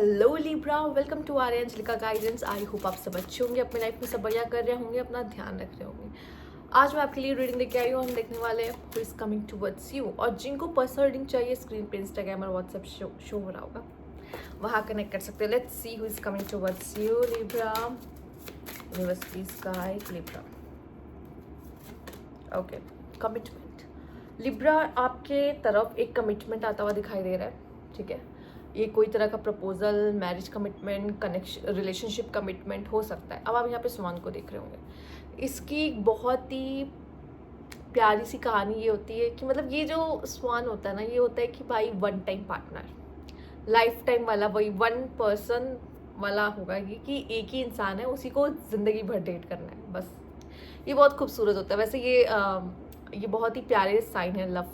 Hello Libra, welcome to our Anjalika guidance. I hope आप सब अच्छे होंगे, अपने लाइफ में सब बढ़िया कर रहे होंगे, अपना ध्यान रख रहे होंगे। आज मैं आपके लिए रीडिंग लेके आई हूँ। हम देखने वाले हैं who is coming towards you, और जिनको पर्सनल रीडिंग चाहिए स्क्रीन पे इंस्टाग्राम और व्हाट्सएप शो हो रहा होगा, वहाँ कनेक्ट कर सकते हो। Let's see who is coming towards you Libra. Universe please guide Libra. Okay, commitment. Libra, आपके तरफ एक कमिटमेंट आता हुआ दिखाई दे रहा है। ठीक है, ये कोई तरह का proposal, marriage commitment, connection, relationship commitment हो सकता है। अब आप यहाँ पे स्वान को देख रहे होंगे। इसकी बहुत ही प्यारी सी कहानी ये होती है कि मतलब ये जो स्वान होता है ना, ये होता है कि भाई one time partner, life time वाला, वही वन पर्सन वाला होगा ये, कि एक ही इंसान है, उसी को ज़िंदगी भर डेट करना है बस। ये बहुत खूबसूरत होता है। वैसे ये बहुत ही प्यारे साइन है, लव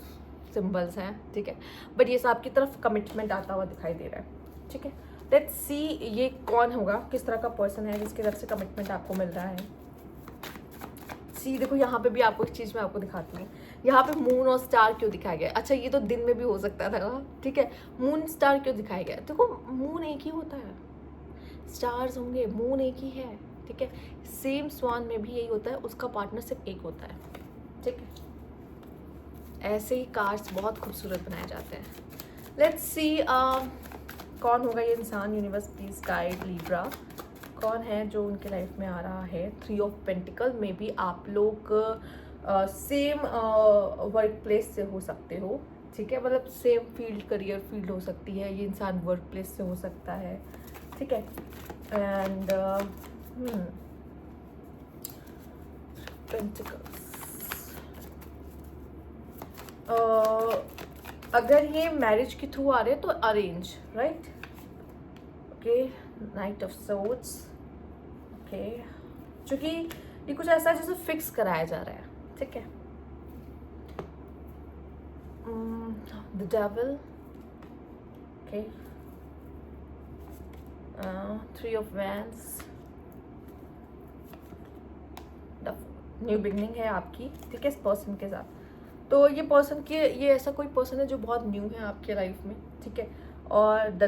सिंबल्स हैं। ठीक है, बट ये आपकी तरफ कमिटमेंट आता हुआ दिखाई दे रहा है। ठीक है, लेट्स सी ये कौन होगा, किस तरह का पर्सन है जिसकी तरफ से कमिटमेंट आपको मिल रहा है। सी देखो, यहाँ पे भी आपको एक चीज़ मैं आपको दिखाती हूँ। यहाँ पे मून और स्टार क्यों दिखाया गया? अच्छा, ये तो दिन में भी हो सकता था। ठीक है, मून स्टार क्यों दिखाया गया? देखो, मून एक ही होता है, स्टार्स होंगे, मून एक ही है। ठीक है, सेम स्वान में भी यही होता है, उसका पार्टनर सिर्फ एक होता है। ठीक है, ऐसे ही कार्ड्स बहुत खूबसूरत बनाए जाते हैं। लेट्स सी कौन होगा ये इंसान। यूनिवर्स प्लीज गाइड लिब्रा, कौन है जो उनके लाइफ में आ रहा है। 3 ऑफ पेंटिकल में भी आप लोग सेम वर्क प्लेस से हो सकते हो। ठीक है, मतलब सेम फील्ड, करियर फील्ड हो सकती है। ये इंसान वर्क प्लेस से हो सकता है। ठीक है, एंड पेंटिकल्स, अगर ये मैरिज के थ्रू आ रहे हैं तो arrange, right? Okay, night of swords. Okay, क्योंकि ये कुछ ऐसा है जैसे फिक्स कराया जा रहा है। ठीक है, the devil. Okay, 3 of wands. New beginning है आपकी। ठीक है, इस पर्सन के साथ। तो ये पर्सन के, ये ऐसा कोई पर्सन है जो बहुत न्यू है आपके लाइफ में। ठीक है, और द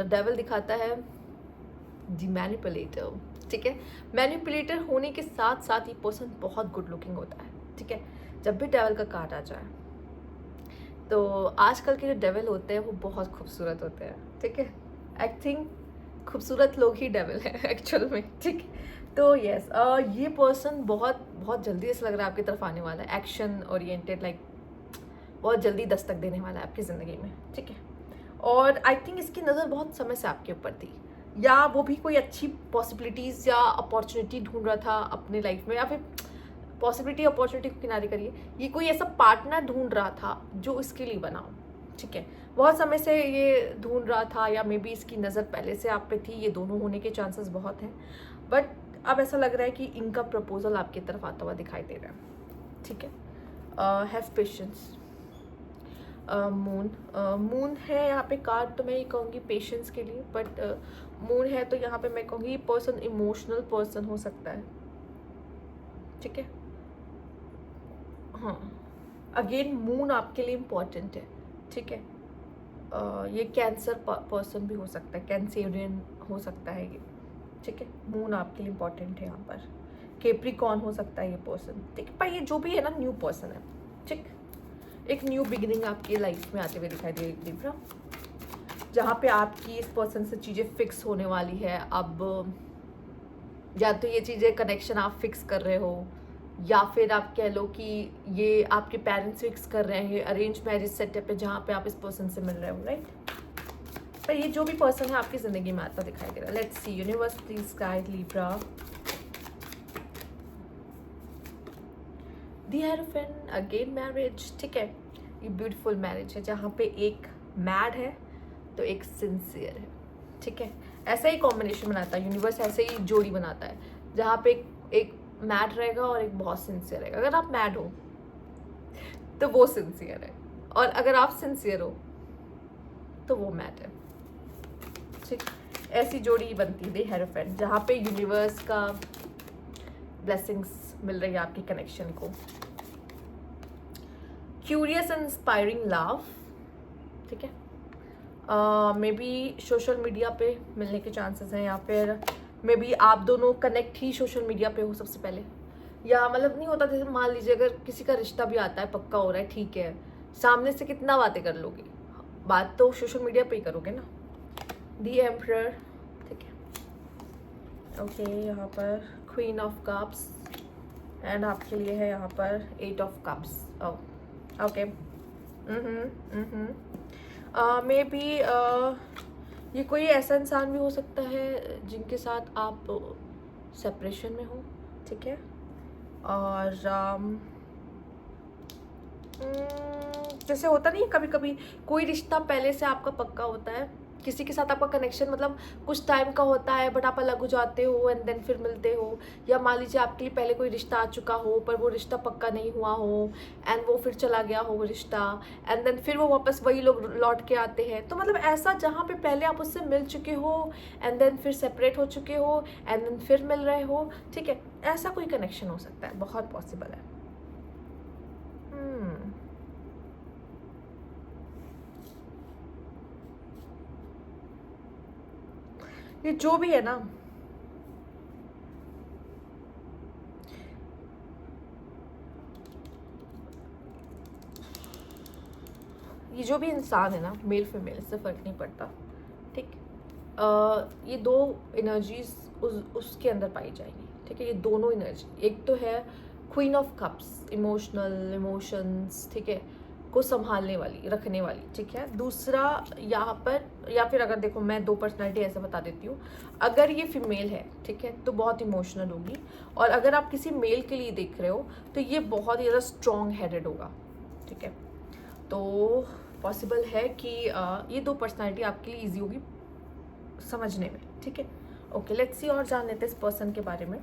डेविल दिखाता है द मैनिपुलेटर। ठीक है, मैनिपुलेटर होने के साथ साथ ये पर्सन बहुत गुड लुकिंग होता है। ठीक है, जब भी डेविल का कार्ड आ जाए तो आजकल के जो डेविल होते हैं वो बहुत खूबसूरत होते हैं। ठीक है, आई थिंक खूबसूरत लोग ही डेविल हैं एक्चुअल में। ठीक है, तो यस, ये पर्सन बहुत बहुत जल्दी ऐसा लग रहा है आपकी तरफ आने वाला है। एक्शन ओरिएंटेड, लाइक बहुत जल्दी दस्तक देने वाला है आपकी ज़िंदगी में। ठीक है, और आई थिंक इसकी नज़र बहुत समय से आपके ऊपर थी, या वो भी कोई अच्छी पॉसिबिलिटीज़ या अपॉर्चुनिटी ढूंढ रहा था अपने लाइफ में, या फिर पॉसिबिलिटी अपॉर्चुनिटी को किनारे करिए, ये कोई ऐसा पार्टनर ढूंढ रहा था जो इसके लिए बना हो। ठीक है, बहुत समय से ये ढूंढ रहा था, या मे बी इसकी नज़र पहले से आप पे थी। ये दोनों होने के चांसेस बहुत हैं, बट अब ऐसा लग रहा है कि इनका प्रपोजल आपकी तरफ आता हुआ दिखाई दे रहा है। ठीक है, हैव पेशेंस। मून है यहाँ पे कार्ड, तो मैं ये कहूँगी पेशेंस के लिए, बट मून है तो यहाँ पे मैं कहूँगी पर्सन इमोशनल पर्सन हो सकता है। ठीक है, हाँ, अगेन मून आपके लिए इम्पॉर्टेंट है। ठीक है, ये कैंसर पर्सन भी हो सकता है, कैंसेरियन हो सकता है ये। ठीक है, मून आपके लिए इम्पॉर्टेंट है यहाँ पर। केप्रिकॉर्न हो सकता है ये पर्सन। ठीक है, पर ये जो भी है ना, न्यू पर्सन है। ठीक, एक न्यू बिगिनिंग आपकी लाइफ में आते हुए दिखाई दे रही है, जहाँ पे आपकी इस पर्सन से चीज़ें फिक्स होने वाली है। अब या तो ये चीज़ें कनेक्शन आप फिक्स कर रहे हो, या फिर आप कह लो कि ये आपके पेरेंट्स फिक्स कर रहे हैं। अरेंज मैरिज सेटअप है जहाँ पे आप इस पर्सन से मिल रहे हो, राइट? पर ये जो भी पर्सन है आपकी ज़िंदगी में आता दिखाई दे रहा है। Let's see, universe please guide Libra. The hierophant, again marriage. ठीक है, ये ब्यूटीफुल मैरिज है जहाँ पे एक मैड है तो एक सिंसियर है। ठीक है, ऐसा ही कॉम्बिनेशन बनाता है यूनिवर्स, ऐसे ही जोड़ी बनाता है जहाँ पे एक मैड रहेगा और एक बहुत सिंसियर रहेगा। अगर आप मैड हो तो वो सिंसियर है, और अगर आप सिंसियर हो तो वो मैड है। ठीक, ऐसी जोड़ी बनती है द हिएरोफेंट, जहाँ पे यूनिवर्स का ब्लेसिंग्स मिल रही है आपकी कनेक्शन को। Curious and inspiring love. ठीक है, मे बी सोशल मीडिया पे मिलने के चांसेस हैं, या फिर मे बी आप दोनों कनेक्ट ही सोशल मीडिया पे हो सबसे पहले, या मतलब नहीं होता जैसे मान लीजिए अगर किसी का रिश्ता भी आता है, पक्का हो रहा है, ठीक है, सामने से कितना बातें कर लोगे, बात तो सोशल मीडिया पे ही करोगे ना। दी एम्परर, ठीक है, ओके, यहाँ पर क्वीन ऑफ कप्स एंड आपके लिए है यहाँ पर 8 of cups. Okay, may be ये कोई ऐसा इंसान भी हो सकता है जिनके साथ आप सेपरेशन में हो, ठीक है, और जैसे होता नहीं है कभी कभी कोई रिश्ता पहले से आपका पक्का होता है, किसी के साथ आपका कनेक्शन मतलब कुछ टाइम का होता है, बट आप अलग हो जाते हो एंड देन फिर मिलते हो, या मान लीजिए आपके लिए पहले कोई रिश्ता आ चुका हो पर वो रिश्ता पक्का नहीं हुआ हो एंड वो फिर चला गया हो वो रिश्ता, एंड देन फिर वो वापस वही लोग लौट के आते हैं। तो मतलब ऐसा जहाँ पे पहले आप उससे मिल चुके हो एंड देन फिर सेपरेट हो चुके हो एंड देन फिर मिल रहे हो, ठीक है, ऐसा कोई कनेक्शन हो सकता है, बहुत पॉसिबल है। ये जो भी है ना, ये जो भी इंसान है ना, मेल फीमेल इससे फ़र्क नहीं पड़ता, ठीक, ये दो एनर्जीज उसके अंदर पाई जाएंगी, ठीक है, ये दोनों एनर्जी, एक तो है queen of cups, emotional, emotions, ठीक है, को संभालने वाली, रखने वाली, ठीक है। दूसरा यहाँ पर, या फिर अगर देखो मैं दो पर्सनैलिटी ऐसे बता देती हूँ, अगर ये फीमेल है, ठीक है, तो बहुत इमोशनल होगी, और अगर आप किसी मेल के लिए देख रहे हो तो ये बहुत ही ज़्यादा स्ट्रॉन्ग हेडेड होगा, ठीक है। तो पॉसिबल है कि ये दो पर्सनैलिटी आपके लिए ईजी होगी समझने में, ठीक है। ओके, लेट्स सी और जान लेते हैं इस पर्सन के बारे में।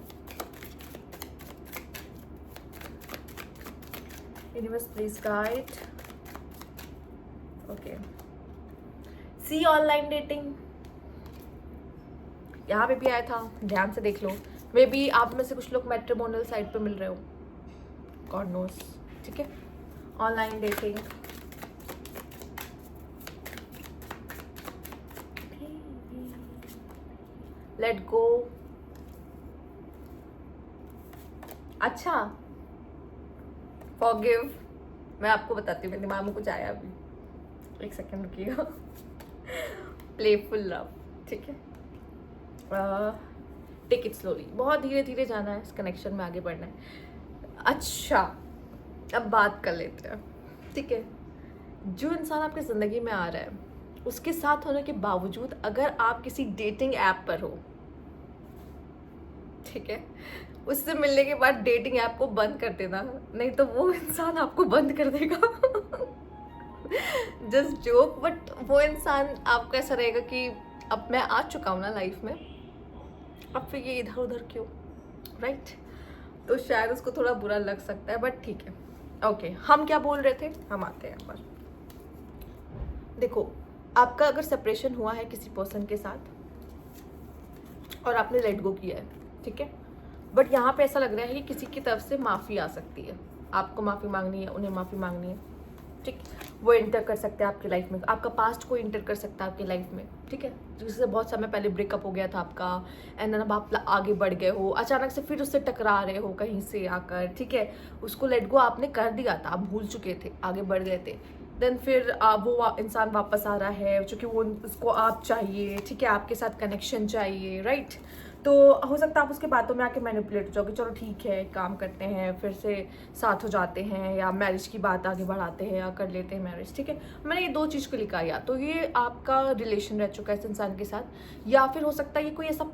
Universe please guide. Okay, see online dating यहाँ पे भी आया था, ध्यान से देख लो, मे बी आप में से कुछ लोग मैट्रिमोनियल साइट पे मिल रहे हो, गॉड नोस, ठीक है। ऑनलाइन डेटिंग, लेट गो, अच्छा, फॉरगिव, मैं आपको बताती हूँ, मेरे दिमाग में कुछ आया अभी, एक सेकेंड रुकिएगा। प्लेफुल लव, ठीक है, टेक इट स्लोली, बहुत धीरे धीरे जाना है, इस कनेक्शन में आगे बढ़ना है। अच्छा, अब बात कर लेते हैं, ठीक है। जो इंसान आपकी ज़िंदगी में आ रहा है उसके साथ होने के बावजूद अगर आप किसी डेटिंग ऐप पर हो, ठीक है, उससे मिलने के बाद डेटिंग ऐप को बंद कर देना, नहीं तो वो इंसान आपको बंद कर देगा। जस्ट जोक, बट वो इंसान आपका ऐसा रहेगा कि अब मैं आ चुका हूँ ना लाइफ में, अब फिर ये इधर उधर क्यों, राइट। तो शायद उसको थोड़ा बुरा लग सकता है, बट ठीक है। ओके, हम क्या बोल रहे थे, हम आते हैं पर देखो, आपका अगर सेपरेशन हुआ है किसी पर्सन के साथ और आपने लेट गो किया है, ठीक है, बट यहाँ पे ऐसा लग रहा है कि किसी की तरफ से माफ़ी आ सकती है, आपको माफ़ी मांगनी है, उन्हें माफ़ी मांगनी है, ठीक, वो इंटर कर सकते हैं आपकी लाइफ में, आपका पास्ट को इंटर कर सकता है आपकी लाइफ में, ठीक है, जिससे बहुत समय पहले ब्रेकअप हो गया था आपका एंड देन अब आप आगे बढ़ गए हो, अचानक से फिर उससे टकरा रहे हो कहीं से आकर, ठीक है, उसको लेट गो आपने कर दिया था, आप भूल चुके थे, आगे बढ़ गए थे, देन फिर वो इंसान वापस आ रहा है क्योंकि वो उसको आप चाहिए, ठीक है, आपके साथ कनेक्शन चाहिए, राइट। तो हो सकता है आप उसके बातों में आके मैनिपुलेट हो जाओगे, चलो ठीक है काम करते हैं, फिर से साथ हो जाते हैं, या मैरिज की बात आगे बढ़ाते हैं, या कर लेते हैं मैरिज, ठीक है। मैंने ये दो चीज़ को लिखा, या तो ये आपका रिलेशन रह चुका है इस इंसान के साथ, या फिर हो सकता है ये कोई ऐसा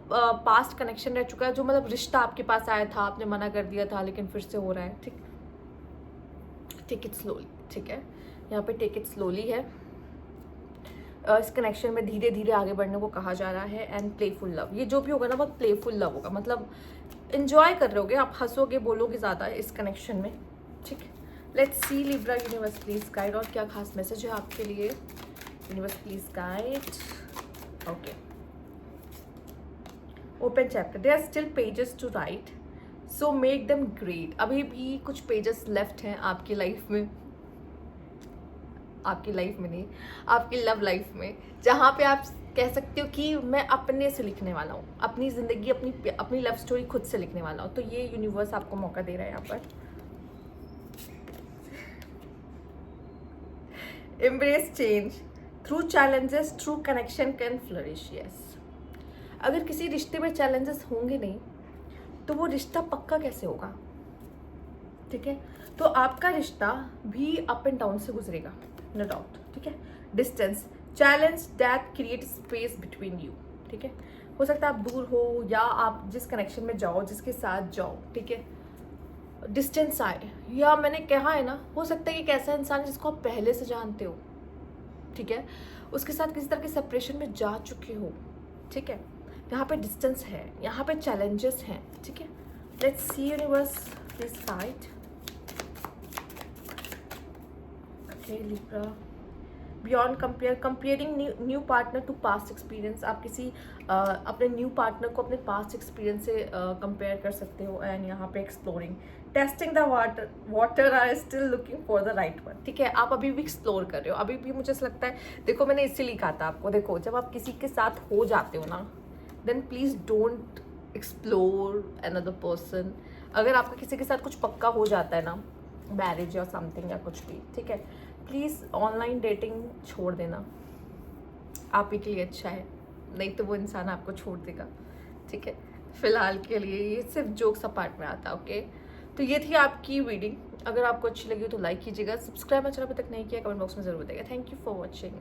पास्ट कनेक्शन रह चुका है जो मतलब रिश्ता आपके पास आया था, आपने मना कर दिया था, लेकिन फिर से हो रहा है, ठीक। टेक इट स्लोली, ठीक है, यहाँ पे टेक इट स्लोली है, इस कनेक्शन में धीरे धीरे आगे बढ़ने को कहा जा रहा है, एंड प्लेफुल लव, ये जो भी होगा ना बहुत प्लेफुल लव होगा, मतलब इन्जॉय कर रहे होगे आप, हंसोगे, बोलोगे ज़्यादा इस कनेक्शन में, ठीक है। Let's see Libra, universe please guide, और क्या खास मैसेज है आपके लिए, universe please guide. Okay, open chapter, there are still pages to write, so make them great, अभी भी कुछ पेजेस लेफ्ट हैं आपकी लाइफ में, आपकी लाइफ में नहीं, आपकी लव लाइफ में, जहाँ पे आप कह सकते हो कि मैं अपने से लिखने वाला हूँ, अपनी ज़िंदगी, अपनी लव स्टोरी खुद से लिखने वाला हूँ। तो ये यूनिवर्स आपको मौका दे रहा है यहाँ पर। Embrace change, through challenges true connection can flourish. Yes, अगर किसी रिश्ते में चैलेंजेस होंगे नहीं तो वो रिश्ता पक्का कैसे होगा? ठीक है, तो आपका रिश्ता भी अप एंड डाउन से गुजरेगा, नो डाउट। ठीक है, distance, challenge that create space between you. ठीक है, हो सकता है आप दूर हो या आप जिस कनेक्शन में जाओ, जिसके साथ जाओ, ठीक है, डिस्टेंस आए, या मैंने कहा है ना, हो सकता है कि एक ऐसा इंसान है जिसको आप पहले से जानते हो, ठीक है, उसके साथ किसी तरह के सेपरेशन में जा चुके हो। ठीक है, यहाँ पे डिस्टेंस है, यहाँ पे चैलेंजेस हैं। ठीक है, let's see universe please guide. Okay Libra, beyond comparing new partner to past experience. आप किसी अपने न्यू पार्टनर को अपने पास्ट एक्सपीरियंस से कंपेयर कर सकते हो। एंड यहाँ पे exploring, testing the water are still looking for the right one. ठीक है, आप अभी भी एक्सप्लोर कर रहे हो, अभी भी मुझे ऐसा लगता है, देखो मैंने इससे लिखा था आपको, देखो जब आप किसी के साथ हो जाते हो ना, then please don't explore another person. अगर आपका किसी के साथ कुछ पक्का हो जाता है ना, मैरिज या समथिंग या कुछ भी, ठीक है, प्लीज़ ऑनलाइन डेटिंग छोड़ देना, आप ही के लिए अच्छा है, नहीं तो वो इंसान आपको छोड़ देगा। ठीक है, फिलहाल के लिए ये सिर्फ जोक्स अपार्ट में आता है। ओके, तो ये थी आपकी रीडिंग। अगर आपको अच्छी लगी हो तो लाइक कीजिएगा, सब्सक्राइब चैनल अभी तक नहीं किया कमेंट बॉक्स में जरूर बताइएगा। Thank you for watching.